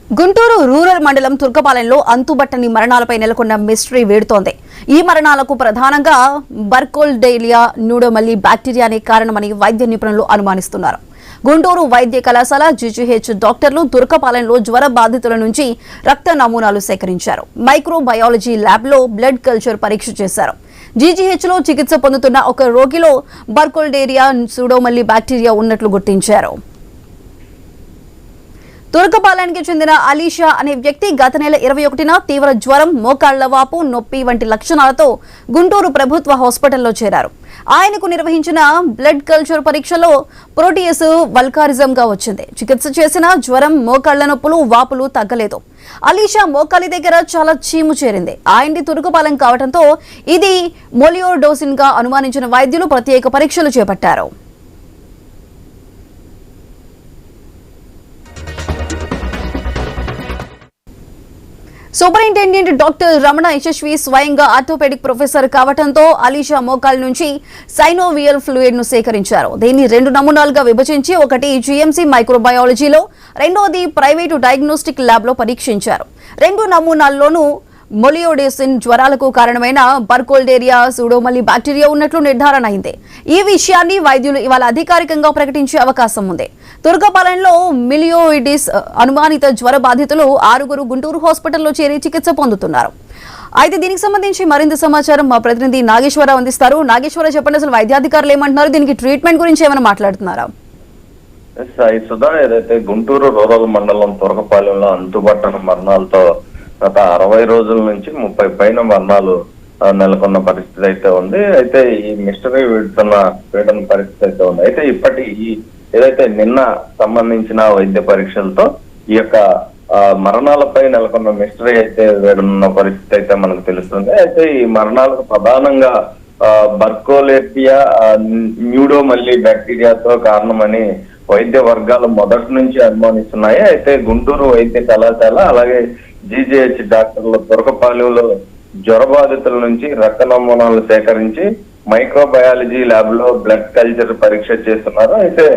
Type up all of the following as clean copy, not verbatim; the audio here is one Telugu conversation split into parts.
గుంటూరు రూరల్ మండలం తుర్కపాలెంలో అంతుబట్టని మరణాలపై నెలకొన్న మిస్టరీ వేడుతోంది. ఈ మరణాలకు ప్రధానంగా బర్కోల్డేలియా న్యూడోమల్లి బ్యాక్టీరియా అనే కారణమని వైద్య నిపుణులు అనుమానిస్తున్నారు. గుంటూరు వైద్య కళాశాల జీజీహెచ్ డాక్టర్లు తుర్కపాలెంలో జ్వర బాధితుల నుంచి రక్త నమూనాలు సేకరించారు. మైక్రోబయాలజీ ల్యాబ్లో బ్లడ్ కల్చర్ పరీక్ష చేశారు. జీజీహెచ్లో చికిత్స పొందుతున్న ఒక రోగిలో బర్కోల్డేరియా న్యూడోమల్లి బ్యాక్టీరియా ఉన్నట్లు గుర్తించారు. తుర్కపాలెంకి చెందిన అలీషా అనే వ్యక్తి గత నెల 21న తీవ్ర జ్వరం, మోకాళ్ల వాపు, నొప్పి వంటి లక్షణాలతో గుంటూరు ప్రభుత్వ హాస్పిటల్లో చేరారు. ఆయనకు నిర్వహించిన బ్లడ్ కల్చర్ పరీక్షలో ప్రోటీయస్ వల్కారిజంగా వచ్చింది. చికిత్స చేసిన జ్వరం, మోకాళ్ల నొప్పులు, వాపులు తగ్గలేదు. అలీషా మోకాలి దగ్గర చాలా చీము చేరింది. ఆయన్ని తుర్కపాలెం కావడంతో ఇది మొలియోడోసిన్ గా అనుమానించిన వైద్యులు ప్రత్యేక పరీక్షలు చేపట్టారు. సూపరింటెండెంట్ డాక్టర్ రమణ యశస్వి స్వయంగా ఆర్థోపెడిక్ ప్రొఫెసర్ కావడంతో అలీషా మోకాల్ నుంచి సైనోవియల్ ఫ్లూయిడ్ ను సేకరించారు. దీన్ని 2 నమూనాలుగా విభజించి ఒకటి జీఎంసీ మైక్రోబయాలజీలో, రెండోది ప్రైవేటు డయాగ్నోస్టిక్ ల్యాబ్ లో పరీక్షించారు. 2 నమూనాల్లోనూ మొలియోడోసిన్ జ్వరాలకు కారణమైన బర్కోల్డేరియా న్యూడోమల్లి బ్యాక్టీరియా ఉన్నట్లు నిర్ధారణ అయింది. ఈ విషయాన్ని వైద్యులు ఇవాళ అధికారికంగా ప్రకటించే అవకాశం ఉంది. తుర్కపాలెంలో మిలియోయిడిస్ అనుమానిత జ్వర బాధితులు 6 గుంటూరు హాస్పిటల్లో చేరి చికిత్స పొందుతున్నారు. అయితే దీనికి సంబంధించి మరింత సమాచారం మా ప్రతినిధి నాగేశ్వరరావు అందిస్తారు. నాగేశ్వరరావు, చెప్పండి, అసలు వైద్యాధికారులు ఏమంటున్నారు? దీనికి ట్రీట్మెంట్ గురించి ఏమైనా మాట్లాడుతున్నారా? సుధా, ఏదైతే గుంటూరు రూరల్ మండలం తుర్కపాలెంలో అంతుబట్టని మరణాలతో గత 60 రోజుల నుంచి 30 పైన మరణాలు నెలకొన్న పరిస్థితి అయితే ఉంది. అయితే ఈ మిస్టరీ వీడుతున్న పరిస్థితి అయితే ఉంది. అయితే ఇప్పటి ఏదైతే నిన్న సంబంధించిన వైద్య పరీక్షలతో ఈ యొక్క మరణాలపై నెలకొన్న మిస్టరీ అయితే వేడున్న పరిస్థితి అయితే మనకు తెలుస్తుంది. అయితే ఈ మరణాలకు ప్రధానంగా బర్కోలేరియా న్యూడోమల్లి బ్యాక్టీరియాతో కారణమని వైద్య వర్గాలు మొదటి నుంచి అనుమానిస్తున్నాయి. అయితే గుంటూరు వైద్య కళాశాల అలాగే జీజీహెచ్ డాక్టర్లు తుర్కపాలెంలో జ్వర బాధితుల నుంచి రక్త నమూనాలు సేకరించి మైక్రోబయాలజీ ల్యాబ్ లో బ్లడ్ కల్చర్ పరీక్ష చేస్తున్నారు. అయితే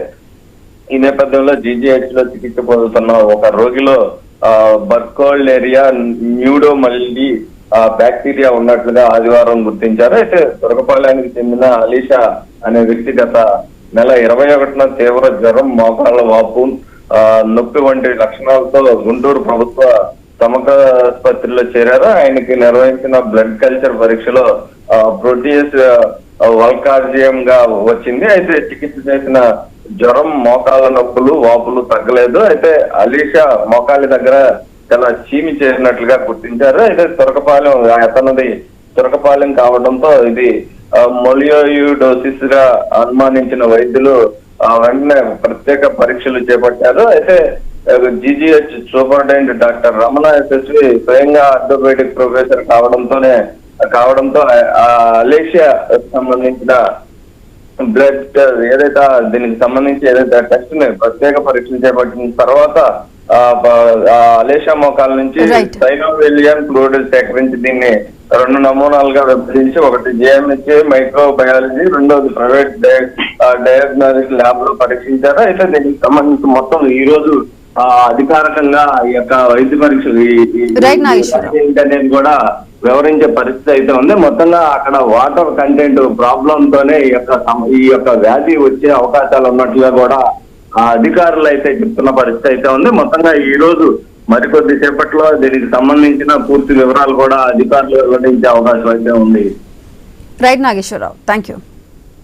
ఈ నేపథ్యంలో జీజీహెచ్ లో చికిత్స పొందుతున్న ఒక రోగిలో బర్కోల్డేరియా న్యూడోమల్లి బ్యాక్టీరియా ఉన్నట్లుగా ఆదివారం గుర్తించారు. అయితే తుర్కపాలెంకి చెందిన అలీషా అనే వ్యక్తి గత నెల 21న తీవ్ర జ్వరం, మోకాళ్ల వాపు, నొప్పి వంటి లక్షణాలతో గుంటూరు ప్రభుత్వ సమగ్ర ఆసుపత్రిలో చేరారు. ఆయనకి నిర్వహించిన బ్లడ్ కల్చర్ పరీక్షలో ప్రోటీయస్ వల్కారిజం గా వచ్చింది. అయితే చికిత్స చేసిన జ్వరం, మోకాళ్ళ నొప్పులు, వాపులు తగ్గలేదు. అయితే అలీషా మోకాలి దగ్గర చాలా చీమి చేసినట్లుగా గుర్తించారు. అయితే అతనిది తుర్కపాలెం కావడంతో ఇది మొలియోడోసిస్ గా అనుమానించిన వైద్యులు వెంటనే ప్రత్యేక పరీక్షలు చేపట్టారు. అయితే GGH superintendent doctor Ramana Yashasvi స్వయంగా ఆర్థోపెడిక్ ప్రొఫెసర్ కావడంతో అలీషా సంబంధించిన బ్లడ్ ఏదైతే దీనికి సంబంధించి ఏదైతే టెస్ట్ ని ప్రత్యేక పరీక్షలు చేపట్టిన తర్వాత అలీషా మోకాల నుంచి సైనోవియల్ ఫ్లూయిడ్ సేకరించి దీన్ని 2 నమూనాలుగా విభజించి ఒకటి జీఎంహెచ్ మైక్రోబయాలజీ, రెండోది ప్రైవేట్ డయాగ్నోస్టిక్ ల్యాబ్ లో పరీక్షించారు. అయితే దీనికి సంబంధించి మొత్తం ఈ రోజు అధికారికంగా ఈ యొక్క వైద్య పరీక్షలు ఏంటనేది కూడా వివరించే పరిస్థితి అయితే ఉంది. మొత్తంగా అక్కడ వాటర్ కంటెంట్ ప్రాబ్లం తోనే ఈ యొక్క వ్యాధి వచ్చే అవకాశాలు ఉన్నట్లుగా కూడా అధికారులు అయితే చెప్తున్న పరిస్థితి అయితే ఉంది. మొత్తంగా ఈ రోజు మరికొద్ది సేపట్లో దీనికి సంబంధించిన పూర్తి వివరాలు కూడా అధికారులు వెల్లడించే అవకాశం అయితే ఉంది. Right Nageswararao, thank you.